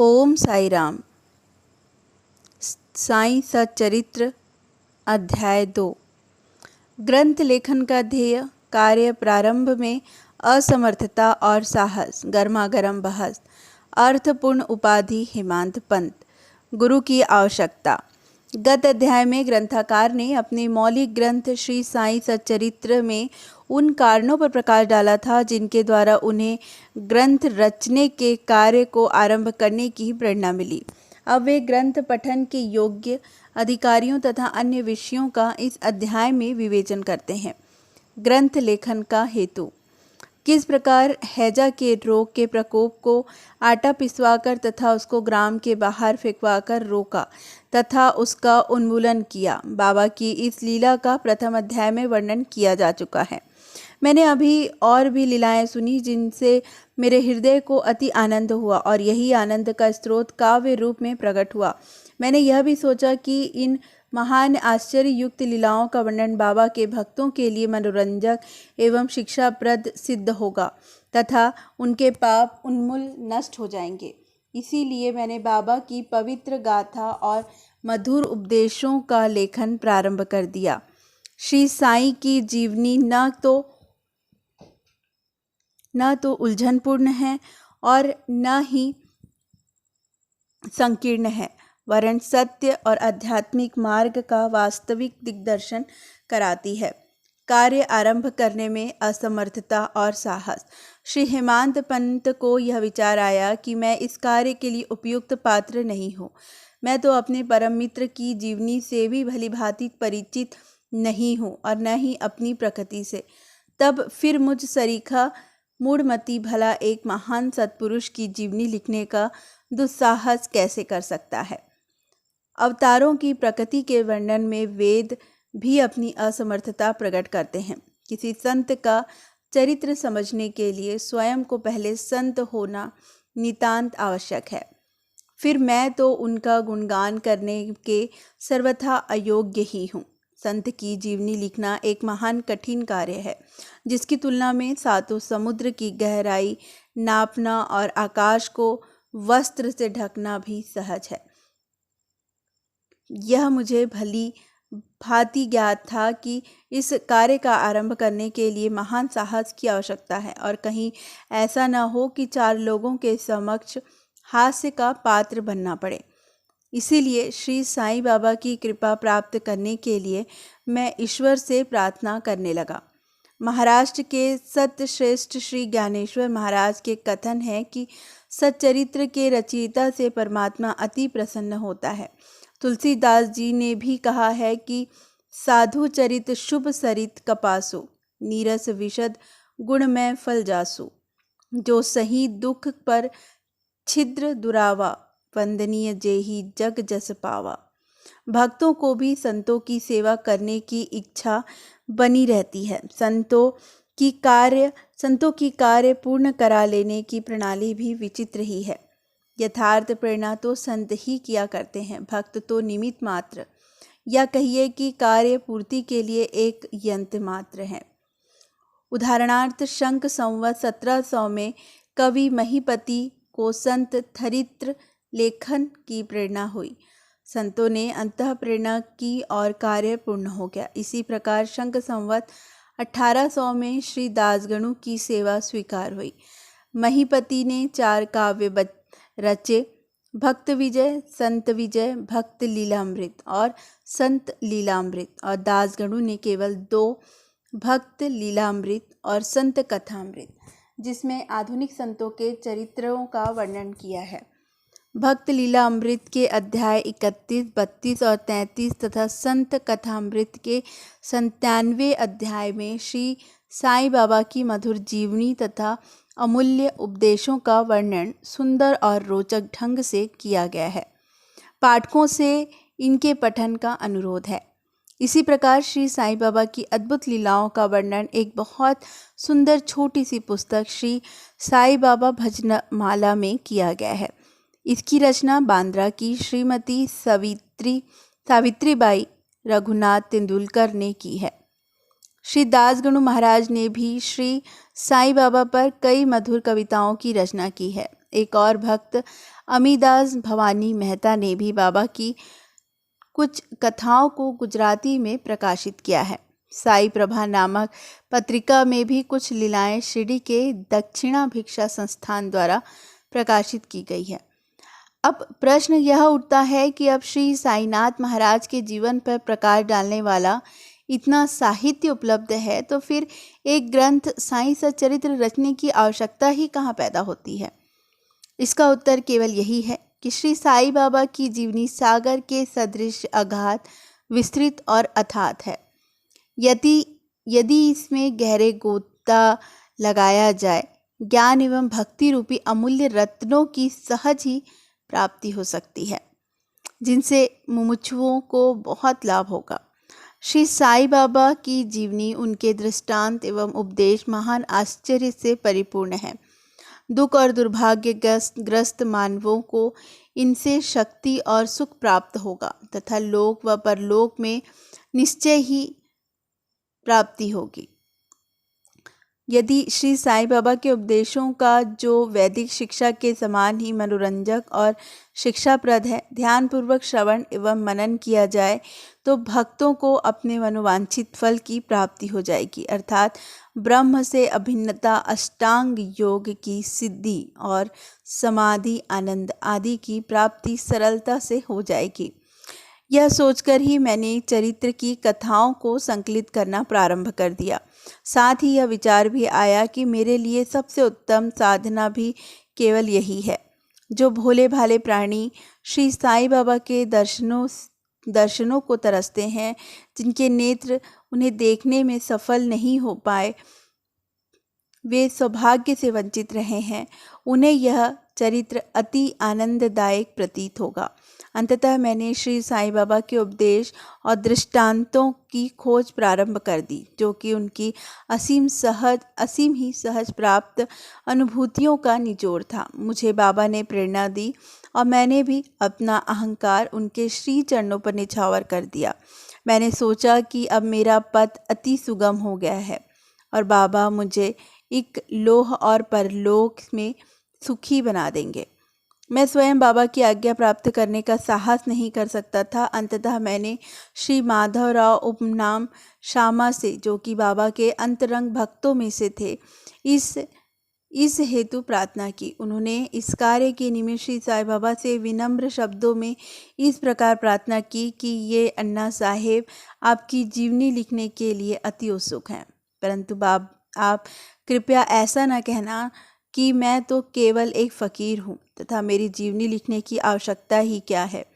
ओम साई राम। साईं सच्चरित्र अध्याय 2। ग्रंथ लेखन का ध्येय कार्य प्रारंभ में असमर्थता और साहस, गर्मागर्म बहस, अर्थपूर्ण उपाधि हेमंत पंत, गुरु की आवश्यकता। गत अध्याय में ग्रंथकार ने अपने मौलिक ग्रंथ श्री साईं सच्चरित्र में उन कारणों पर प्रकाश डाला था जिनके द्वारा उन्हें ग्रंथ रचने के कार्य को आरंभ करने की प्रेरणा मिली। अब वे ग्रंथ पठन के योग्य अधिकारियों तथा अन्य विषयों का इस अध्याय में विवेचन करते हैं। ग्रंथ लेखन का हेतु। किस प्रकार हैजा के रोग के प्रकोप को आटा पिसवाकर तथा उसको ग्राम के बाहर फेंकवाकर रोका तथा उसका उन्मूलन किया, बाबा की इस लीला का प्रथम अध्याय में वर्णन किया जा चुका है। मैंने अभी और भी लीलाएं सुनी जिनसे मेरे हृदय को अति आनंद हुआ और यही आनंद का स्रोत काव्य रूप में प्रकट हुआ। मैंने यह भी सोचा कि इन महान आश्चर्य युक्त लीलाओं का वर्णन बाबा के भक्तों के लिए मनोरंजक एवं शिक्षाप्रद सिद्ध होगा तथा उनके पाप उन्मूल नष्ट हो जाएंगे। इसीलिए मैंने बाबा की पवित्र गाथा और मधुर उपदेशों का लेखन प्रारंभ कर दिया। श्री साईं की जीवनी न तो उलझनपूर्ण है और न ही संकीर्ण है, वरन सत्य और आध्यात्मिक मार्ग का वास्तविक दिग्दर्शन कराती है। कार्य आरंभ करने में असमर्थता और साहस। श्री हेमंत पंत को यह विचार आया कि मैं इस कार्य के लिए उपयुक्त पात्र नहीं हूँ। मैं तो अपने परम मित्र की जीवनी से भी भली भांति परिचित नहीं हूँ और न ही अपनी प्रकृति से। तब फिर मुझ सरीखा मूढ़मती भला एक महान सत्पुरुष की जीवनी लिखने का दुस्साहस कैसे कर सकता है। अवतारों की प्रकृति के वर्णन में वेद भी अपनी असमर्थता प्रकट करते हैं। किसी संत का चरित्र समझने के लिए स्वयं को पहले संत होना नितांत आवश्यक है। फिर मैं तो उनका गुणगान करने के सर्वथा अयोग्य ही हूँ। संत की जीवनी लिखना एक महान कठिन कार्य है जिसकी तुलना में सातों समुद्र की गहराई नापना और आकाश को वस्त्र से ढकना भी सहज है। यह मुझे भली भांति ज्ञात था कि इस कार्य का आरंभ करने के लिए महान साहस की आवश्यकता है और कहीं ऐसा न हो कि चार लोगों के समक्ष हास्य का पात्र बनना पड़े। इसीलिए श्री साईं बाबा की कृपा प्राप्त करने के लिए मैं ईश्वर से प्रार्थना करने लगा। महाराष्ट्र के सत्यश्रेष्ठ श्री ज्ञानेश्वर महाराज के कथन है कि सच्चरित्र के रचयिता से परमात्मा अति प्रसन्न होता है। तुलसीदास जी ने भी कहा है कि साधु चरित शुभ सरित कपासु, नीरस विशद गुणमय फल जासु, जो सही दुख पर छिद्र दुरावा, वंदनीय जेहि जग जस पावा। भक्तों को भी संतों की सेवा करने की इच्छा बनी रहती है। संतों की कार्य पूर्ण करा लेने की प्रणाली भी विचित्र ही है। यथार्थ प्रेरणा तो संत ही किया करते हैं, भक्त तो निमित्त मात्र, या कहिए कि कार्य पूर्ति के लिए एक यंत्र मात्र है। उदाहरणार्थ शंख संवत 1700 में कवि महीपति को संत थरित्र लेखन की प्रेरणा हुई। संतों ने अंतः प्रेरणा की और कार्य पूर्ण हो गया। इसी प्रकार शंख संवत 1800 में श्री दासगणु की सेवा स्वीकार हुई। महीपति ने 4 काव्य रचे, भक्त विजय, संत विजय, भक्त लीलामृत और संत लीलामृत, और दासगणु ने केवल 2, भक्त लीलामृत और संत कथामृत, जिसमें आधुनिक संतों के चरित्रों का वर्णन किया है। भक्त लीलामृत के अध्याय 31, 32 और 33 तथा संत कथामृत के 97वें अध्याय में श्री साईं बाबा की मधुर जीवनी तथा अमूल्य उपदेशों का वर्णन सुंदर और रोचक ढंग से किया गया है। पाठकों से इनके पठन का अनुरोध है। इसी प्रकार श्री साईं बाबा की अद्भुत लीलाओं का वर्णन एक बहुत सुंदर छोटी सी पुस्तक श्री साईं बाबा भजनमाला में किया गया है। इसकी रचना बांद्रा की श्रीमती सावित्रीबाई रघुनाथ तेंदुलकर ने की है। श्री दासगणु महाराज ने भी श्री साईं बाबा पर कई मधुर कविताओं की रचना की है। एक और भक्त अमीदास भवानी मेहता ने भी बाबा की कुछ कथाओं को गुजराती में प्रकाशित किया है। साई प्रभा नामक पत्रिका में भी कुछ लीलाएं शिरडी के दक्षिणा भिक्षा संस्थान द्वारा प्रकाशित की गई है। अब प्रश्न यह उठता है कि अब श्री साईनाथ महाराज के जीवन पर प्रकाश डालने वाला इतना साहित्य उपलब्ध है, तो फिर एक ग्रंथ साईं सच्चरित्र रचने की आवश्यकता ही कहाँ पैदा होती है। इसका उत्तर केवल यही है कि श्री साईं बाबा की जीवनी सागर के सदृश अगाध, विस्तृत और अथात है। यदि इसमें गहरे गोता लगाया जाए, ज्ञान एवं भक्ति रूपी अमूल्य रत्नों की सहज ही प्राप्ति हो सकती है, जिनसे मुमुक्षुओं को बहुत लाभ होगा। श्री साईं बाबा की जीवनी, उनके दृष्टांत एवं उपदेश महान आश्चर्य से परिपूर्ण है। दुख और दुर्भाग्य ग्रस्त मानवों को इनसे शक्ति और सुख प्राप्त होगा तथा लोक व परलोक में निश्चय ही प्राप्ति होगी। यदि श्री साईं बाबा के उपदेशों का जो वैदिक शिक्षा के समान ही मनोरंजक और शिक्षाप्रद है, ध्यानपूर्वक श्रवण एवं मनन किया जाए तो भक्तों को अपने मनोवांछित फल की प्राप्ति हो जाएगी, अर्थात ब्रह्म से अभिन्नता, अष्टांग योग की सिद्धि और समाधि, आनंद आदि की प्राप्ति सरलता से हो जाएगी। यह सोचकर ही मैंने चरित्र की कथाओं को संकलित करना प्रारंभ कर दिया। साथ ही यह विचार भी आया कि मेरे लिए सबसे उत्तम साधना भी केवल यही है। जो भोले भाले प्राणी श्री साईं बाबा के दर्शनों को तरसते हैं, जिनके नेत्र उन्हें देखने में सफल नहीं हो पाए, वे सौभाग्य से वंचित रहे हैं, उन्हें यह चरित्र अति आनंददायक प्रतीत होगा। अंततः मैंने श्री साईं बाबा के उपदेश और दृष्टांतों की खोज प्रारंभ कर दी, जो कि उनकी असीम ही सहज प्राप्त अनुभूतियों का निचोड़ था। मुझे बाबा ने प्रेरणा दी और मैंने भी अपना अहंकार उनके श्री चरणों पर निछावर कर दिया। मैंने सोचा कि अब मेरा पथ अति सुगम हो गया है और बाबा मुझे एक लोह और परलोक में सुखी बना देंगे। मैं स्वयं बाबा की आज्ञा प्राप्त करने का साहस नहीं कर सकता था। अंततः मैंने श्री माधवराव उपनाम श्यामा से, जो कि बाबा के अंतरंग भक्तों में से थे, इस हेतु प्रार्थना की। उन्होंने इस कार्य के निमित्त श्री साईं बाबा से विनम्र शब्दों में इस प्रकार प्रार्थना की कि ये अन्ना साहेब आपकी जीवनी लिखने के लिए अति उत्सुक हैं, परंतु आप कृपया ऐसा न कहना कि मैं तो केवल एक फ़कीर हूँ तथा मेरी जीवनी लिखने की आवश्यकता ही क्या है।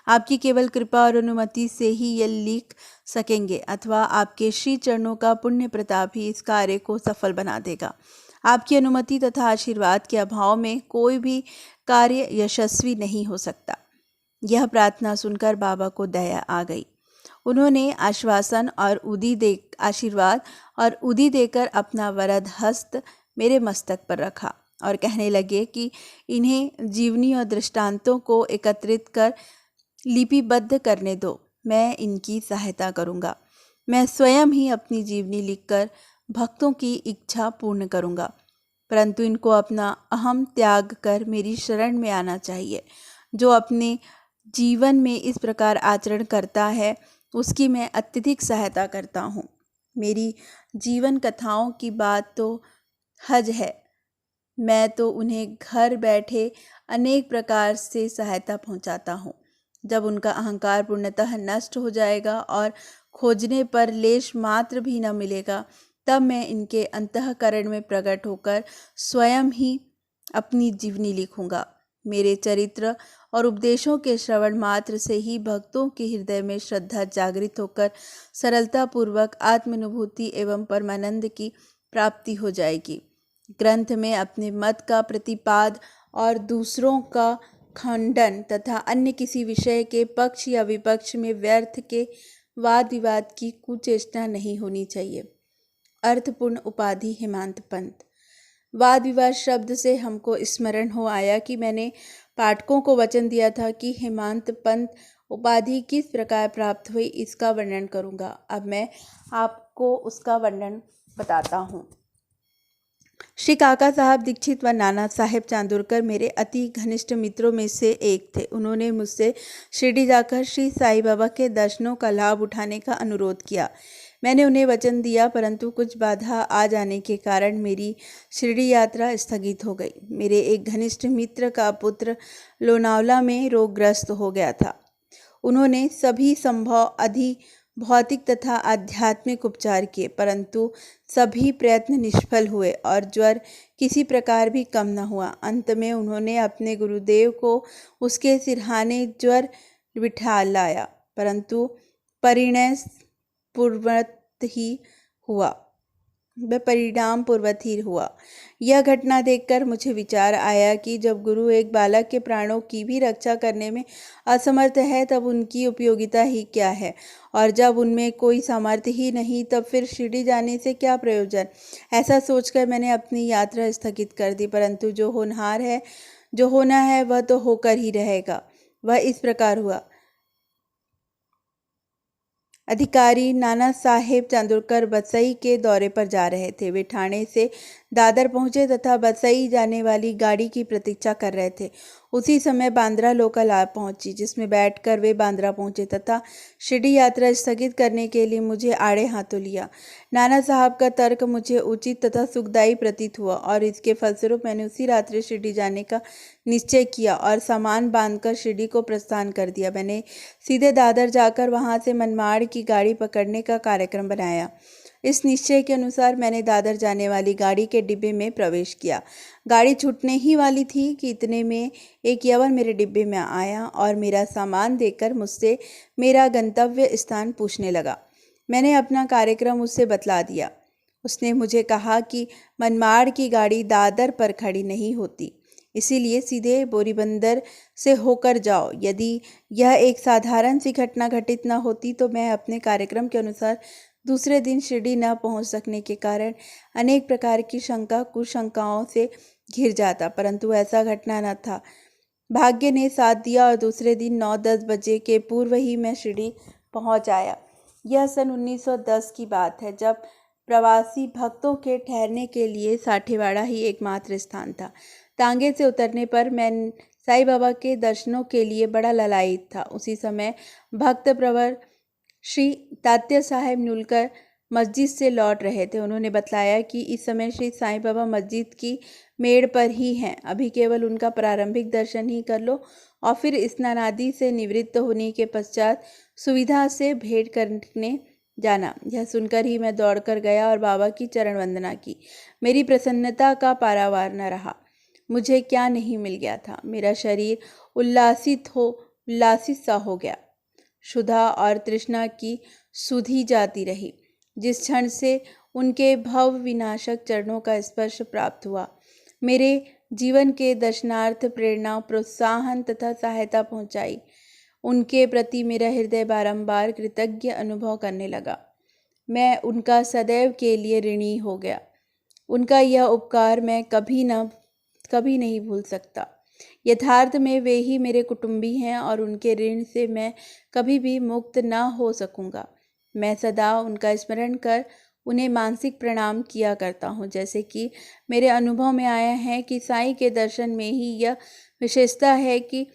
आपकी केवल कृपा और अनुमति से ही ये लिख सकेंगे, अथवा आपके श्री चरणों का पुण्य प्रताप ही इस कार्य को सफल बना देगा। आपकी अनुमति तथा आशीर्वाद के अभाव में कोई भी कार्य यशस्वी नहीं हो सकता। यह प्रार्थना सुनकर बाबा को दया आ गई। उन्होंने आशीर्वाद और उदी देकर अपना वरद हस्त मेरे मस्तक पर रखा और कहने लगे कि इन्हें जीवनी और दृष्टांतों को एकत्रित कर लिपिबद्ध करने दो, मैं इनकी सहायता करूँगा। मैं स्वयं ही अपनी जीवनी लिखकर भक्तों की इच्छा पूर्ण करूँगा, परंतु इनको अपना अहम त्याग कर मेरी शरण में आना चाहिए। जो अपने जीवन में इस प्रकार आचरण करता है, उसकी मैं अत्यधिक सहायता करता हूँ। मेरी जीवन कथाओं की बात तो हज है, मैं तो उन्हें घर बैठे अनेक प्रकार से सहायता पहुंचाता हूं। जब उनका अहंकार पूर्णतः नष्ट हो जाएगा और खोजने पर लेश मात्र भी न मिलेगा, तब मैं इनके अंतःकरण में प्रकट होकर स्वयं ही अपनी जीवनी लिखूंगा। मेरे चरित्र और उपदेशों के श्रवण मात्र से ही भक्तों के हृदय में श्रद्धा जागृत होकर सरलतापूर्वक आत्मानुभूति एवं परमानंद की प्राप्ति हो जाएगी। ग्रंथ में अपने मत का प्रतिपाद और दूसरों का खंडन तथा अन्य किसी विषय के पक्ष या विपक्ष में व्यर्थ के वाद विवाद की कुचेष्टा नहीं होनी चाहिए। अर्थपूर्ण उपाधि हेमंत पंत। वाद विवाद शब्द से हमको स्मरण हो आया कि मैंने पाठकों को वचन दिया था कि हेमंत पंत उपाधि किस प्रकार प्राप्त हुई, इसका वर्णन करूंगा। अब मैं आपको उसका वर्णन बताता हूँ। श्री काका साहब दीक्षित व नाना साहेब चांदोरकर मेरे अति घनिष्ठ मित्रों में से एक थे। उन्होंने मुझसे शिरडी जाकर श्री साईं बाबा के दर्शनों का लाभ उठाने का अनुरोध किया। मैंने उन्हें वचन दिया, परंतु कुछ बाधा आ जाने के कारण मेरी शिरडी यात्रा स्थगित हो गई। मेरे एक घनिष्ठ मित्र का पुत्र लोनावला में रोगग्रस्त हो गया था। उन्होंने सभी संभव भौतिक तथा आध्यात्मिक उपचार किए, परंतु सभी प्रयत्न निष्फल हुए और ज्वर किसी प्रकार भी कम न हुआ। अंत में उन्होंने अपने गुरुदेव को उसके सिरहाने ज्वर बिठा लाया, परंतु परिणाम पूर्ववत ही हुआ। यह घटना देखकर मुझे विचार आया कि जब गुरु एक बालक के प्राणों की भी रक्षा करने में असमर्थ है, तब उनकी उपयोगिता ही क्या है, और जब उनमें कोई सामर्थ्य ही नहीं, तब फिर शिरडी जाने से क्या प्रयोजन। ऐसा सोचकर मैंने अपनी यात्रा स्थगित कर दी, परंतु जो होना है वह तो होकर ही रहेगा। वह इस प्रकार हुआ। अधिकारी नाना साहेब चांदोरकर बसई के दौरे पर जा रहे थे। वे ठाणे से दादर पहुंचे तथा बसई जाने वाली गाड़ी की प्रतीक्षा कर रहे थे। उसी समय बांद्रा लोकल आ पहुंची, जिसमें बैठकर वे बांद्रा पहुंचे तथा शिरडी यात्रा स्थगित करने के लिए मुझे आड़े हाथों लिया। नाना साहब का तर्क मुझे उचित तथा सुखदायी प्रतीत हुआ और इसके फलस्वरूप मैंने उसी रात्रि शिरडी जाने का निश्चय किया और सामान बांधकर शिरडी को प्रस्थान कर दिया। मैंने सीधे दादर जाकर वहां से मनमाड़ की गाड़ी पकड़ने का कार्यक्रम बनाया। इस निश्चय के अनुसार मैंने दादर जाने वाली गाड़ी के डिब्बे में प्रवेश किया। गाड़ी छूटने ही वाली थी कि इतने में एक यवन मेरे डिब्बे में आया और मेरा सामान देखकर मुझसे मेरा गंतव्य स्थान पूछने लगा। मैंने अपना कार्यक्रम उससे बतला दिया। उसने मुझे कहा कि मनमाड़ की गाड़ी दादर पर खड़ी नहीं होती, इसीलिए सीधे बोरीबंदर से होकर जाओ। यदि यह एक साधारण सी घटना घटित न होती तो मैं अपने कार्यक्रम के अनुसार दूसरे दिन शिरडी न पहुंच सकने के कारण अनेक प्रकार की कुशंकाओं से घिर जाता, परंतु ऐसा घटना न था। भाग्य ने साथ दिया और दूसरे दिन 9-10 बजे के पूर्व ही मैं शिरडी पहुंच आया। यह सन 1910 की बात है, जब प्रवासी भक्तों के ठहरने के लिए साठेवाड़ा ही एकमात्र स्थान था। तांगे से उतरने पर मैं साईं बाबा के दर्शनों के लिए बड़ा ललायित था। उसी समय भक्त प्रवर श्री तात्या साहेब नुलकर मस्जिद से लौट रहे थे। उन्होंने बतलाया कि इस समय श्री साईं बाबा मस्जिद की मेड़ पर ही हैं, अभी केवल उनका प्रारंभिक दर्शन ही कर लो और फिर स्नान आदि से निवृत्त होने के पश्चात सुविधा से भेंट करने जाना। यह सुनकर ही मैं दौड़कर गया और बाबा की चरण वंदना की। मेरी प्रसन्नता का पारावार न रहा। मुझे क्या नहीं मिल गया था। मेरा शरीर उल्लासित सा हो गया। क्षुधा और तृष्णा की सुधि जाती रही। जिस क्षण से उनके भव विनाशक चरणों का स्पर्श प्राप्त हुआ, मेरे जीवन के दर्शनार्थ प्रेरणा, प्रोत्साहन तथा सहायता पहुंचाई। उनके प्रति मेरा हृदय बारंबार कृतज्ञ अनुभव करने लगा। मैं उनका सदैव के लिए ऋणी हो गया। उनका यह उपकार मैं कभी नहीं भूल सकता। यथार्थ में वे ही मेरे कुटुंबी हैं और उनके ऋण से मैं कभी भी मुक्त न हो सकूंगा। मैं सदा उनका स्मरण कर उन्हें मानसिक प्रणाम किया करता हूँ। जैसे कि मेरे अनुभव में आया है कि साईं के दर्शन में ही यह विशेषता है कि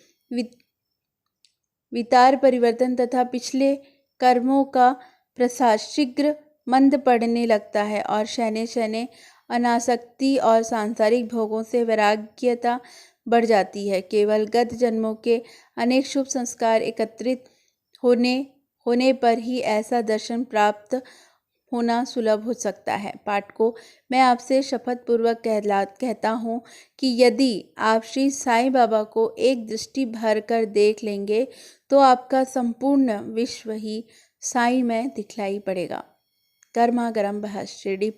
वितार परिवर्तन तथा पिछले कर्मों का प्रसार शीघ्र मंद पड़ने लगता है और शैने शैने अनासक्ति और सांसारिक भोगों से वैराग्यता बढ़ जाती है। केवल गत जन्मों के अनेक शुभ संस्कार एकत्रित होने पर ही ऐसा दर्शन प्राप्त होना सुलभ हो सकता है। पाठकों, मैं आपसे शपथ पूर्वक कहता हूँ कि यदि आप श्री साईं बाबा को एक दृष्टि भर कर देख लेंगे तो आपका संपूर्ण विश्व ही साईंमय दिखलाई पड़ेगा। गर्मा गर्म बहस। शिरडी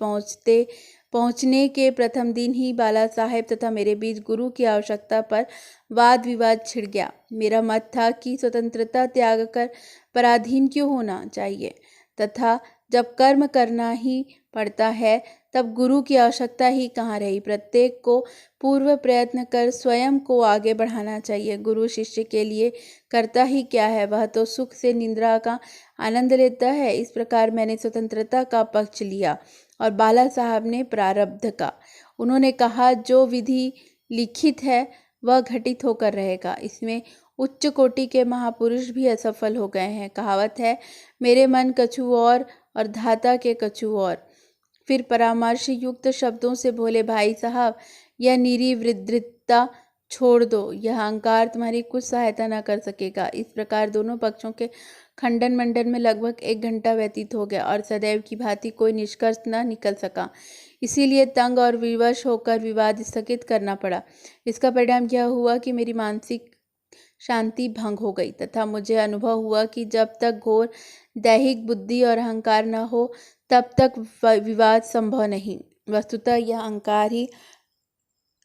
पहुंचने के प्रथम दिन ही बाला साहेब तथा मेरे बीच गुरु की आवश्यकता पर वाद विवाद छिड़ गया। मेरा मत था कि स्वतंत्रता त्याग कर पराधीन क्यों होना चाहिए तथा जब कर्म करना ही पड़ता है तब गुरु की आवश्यकता ही कहाँ रही। प्रत्येक को पूर्व प्रयत्न कर स्वयं को आगे बढ़ाना चाहिए। गुरु शिष्य के लिए करता ही क्या है, वह तो सुख से निद्रा का आनंद लेता है। इस प्रकार मैंने स्वतंत्रता का पक्ष लिया और बाला साहब ने प्रारब्ध का। उन्होंने कहा, जो विधि लिखित है वह घटित होकर रहेगा। इसमें उच्च कोटि के महापुरुष भी असफल हो गए हैं। कहावत है, मेरे मन कछु और धाता के कछु और। फिर परामर्श युक्त शब्दों से बोले, भाई साहब, यह निरी विद्रितता छोड़ दो, यह अहंकार तुम्हारी कुछ सहायता न कर सकेगा। इस प्रकार दोनों पक्षों के खंडन मंडन में लगभग 1 घंटा व्यतीत हो गया और सदैव की भांति कोई निष्कर्ष न निकल सका। इसीलिए तंग और विवश होकर विवाद स्थगित करना पड़ा। इसका परिणाम यह हुआ कि मेरी मानसिक शांति भंग हो गई तथा मुझे अनुभव हुआ कि जब तक घोर दैहिक बुद्धि और अहंकार न हो तब तक विवाद संभव नहीं। वस्तुतः यह अहंकार ही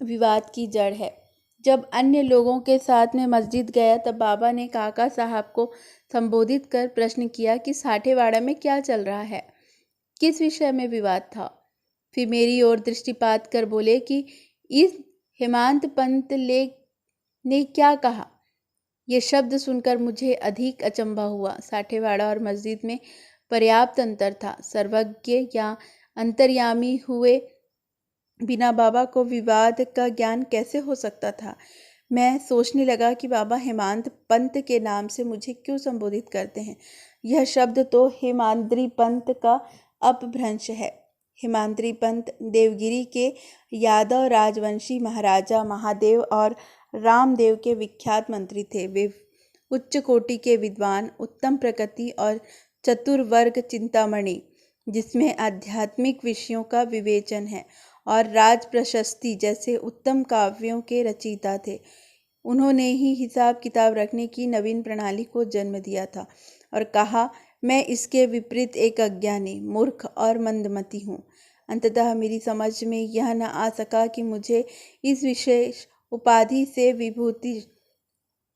विवाद की जड़ है। जब अन्य लोगों के साथ में मस्जिद गया तब बाबा ने काका साहब को संबोधित कर प्रश्न किया कि साठेवाड़ा में क्या चल रहा है, किस विषय में विवाद था। फिर मेरी ओर दृष्टिपात कर बोले कि इस हेमंत पंत ने क्या कहा। ये शब्द सुनकर मुझे अधिक अचंभा हुआ। साठेवाड़ा और मस्जिद में पर्याप्त अंतर था। सर्वज्ञ या अंतर्यामी हुए बिना बाबा को विवाद का ज्ञान कैसे हो सकता था। मैं सोचने लगा कि बाबा हेमंत पंत के नाम से मुझे क्यों संबोधित करते हैं। यह शब्द तो हेमाद्री पंत का अपभ्रंश है। हेमाद्री पंत देवगिरी के यादव राजवंशी महाराजा महादेव और रामदेव के विख्यात मंत्री थे। वे उच्च कोटि के विद्वान, उत्तम प्रकृति और चतुर्वर्ग चिंतामणि, जिसमें आध्यात्मिक विषयों का विवेचन है, और राज प्रशस्ति जैसे उत्तम काव्यों के रचयिता थे। उन्होंने ही हिसाब किताब रखने की नवीन प्रणाली को जन्म दिया था और कहा, मैं इसके विपरीत एक अज्ञानी, मूर्ख और मंदमती हूँ। अंततः मेरी समझ में यह न आ सका कि मुझे इस विशेष उपाधि से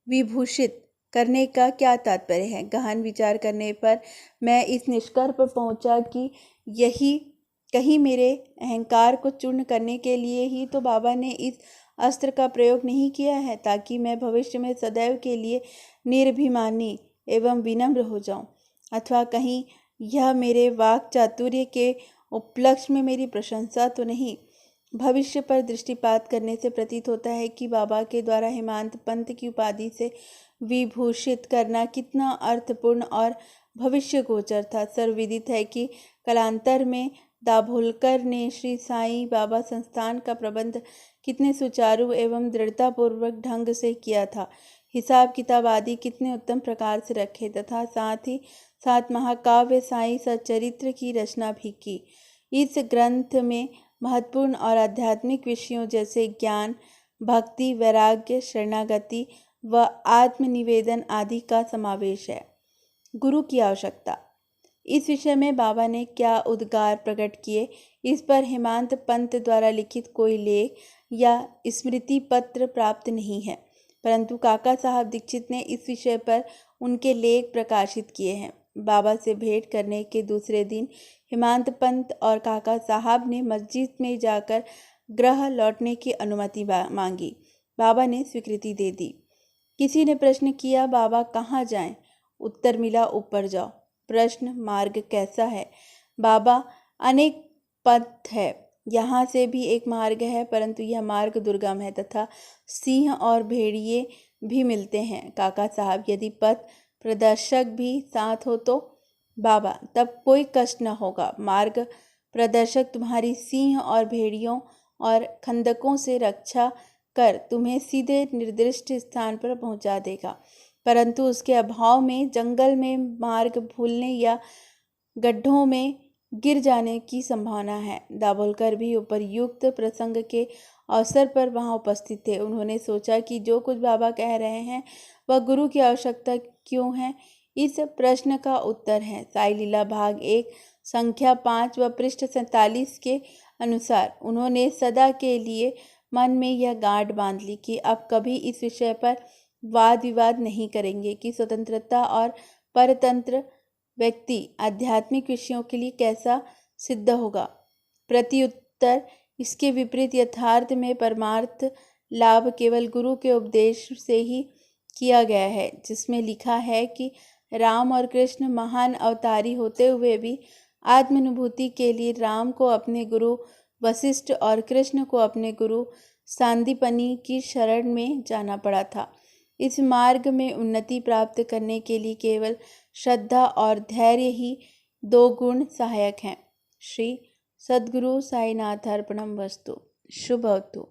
विभूषित करने का क्या तात्पर्य है। गहन विचार करने पर मैं इस निष्कर्ष पर पहुंचा कि यही कहीं मेरे अहंकार को चूर्ण करने के लिए ही तो बाबा ने इस अस्त्र का प्रयोग नहीं किया है, ताकि मैं भविष्य में सदैव के लिए निर्भिमानी एवं विनम्र हो जाऊं। अथवा कहीं यह मेरे वाक चातुर्य के उपलक्ष्य में मेरी प्रशंसा तो नहीं। भविष्य पर दृष्टिपात करने से प्रतीत होता है कि बाबा के द्वारा हेमंत पंत की उपाधि से विभूषित करना कितना अर्थपूर्ण और भविष्य गोचर था। सर्वविदित है कि कालांतर में दाभोलकर ने श्री साईं बाबा संस्थान का प्रबंध कितने सुचारू एवं दृढ़तापूर्वक ढंग से किया था। हिसाब किताब आदि कितने उत्तम प्रकार से रखे तथा साथ ही साथ महाकाव्य साईं सच्चरित्र की रचना भी की। इस ग्रंथ में महत्वपूर्ण और आध्यात्मिक विषयों जैसे ज्ञान, भक्ति, वैराग्य, शरणागति व आत्मनिवेदन आदि का समावेश है। गुरु की आवश्यकता। इस विषय में बाबा ने क्या उद्गार प्रकट किए, इस पर हेमंत पंत द्वारा लिखित कोई लेख या स्मृति पत्र प्राप्त नहीं है, परंतु काका साहब दीक्षित ने इस विषय पर उनके लेख प्रकाशित किए हैं। बाबा से भेंट करने के दूसरे दिन हेमंत पंत और काका साहब ने मस्जिद में जाकर गृह लौटने की अनुमति मांगी। बाबा ने स्वीकृति दे दी। किसी ने प्रश्न किया, बाबा कहाँ जाएं? उत्तर मिला, ऊपर जाओ। प्रश्न, मार्ग कैसा है? बाबा, अनेक पथ है, यहाँ से भी एक मार्ग है, परंतु यह मार्ग दुर्गम है तथा सिंह और भेड़िए भी मिलते हैं। काका साहब, यदि पथ प्रदर्शक भी साथ हो तो? बाबा, तब कोई कष्ट न होगा। मार्ग प्रदर्शक तुम्हारी सिंह और भेड़ियों और खंदकों से रक्षा कर तुम्हें सीधे निर्दिष्ट स्थान पर पहुंचा देगा, परंतु उसके अभाव में जंगल में मार्ग भूलने या गड्ढों में गिर जाने की संभावना है। दाभोलकर भी उपर्युक्त प्रसंग के अवसर पर वहां उपस्थित थे। उन्होंने सोचा कि जो कुछ बाबा कह रहे हैं वह गुरु की आवश्यकता क्यों है। इस प्रश्न का उत्तर है साई लीला भाग 1 संख्या 5 व पृष्ठ 47 के अनुसार उन्होंने सदा के लिए मन में यह गांठ बांध ली कि अब कभी इस विषय पर वाद विवाद नहीं करेंगे कि स्वतंत्रता और परतंत्र व्यक्ति आध्यात्मिक विषयों के लिए कैसा सिद्ध होगा। प्रत्युत्तर, इसके विपरीत यथार्थ में परमार्थ लाभ केवल गुरु के उपदेश से ही किया गया है, जिसमें लिखा है कि राम और कृष्ण महान अवतारी होते हुए भी आत्मानुभूति के लिए राम को अपने गुरु वशिष्ठ और कृष्ण को अपने गुरु सांदीपनि की शरण में जाना पड़ा था। इस मार्ग में उन्नति प्राप्त करने के लिए केवल श्रद्धा और धैर्य ही 2 गुण सहायक हैं। श्री सद्गुरु साईनाथ अर्पणम वस्तु। शुभ अवतु।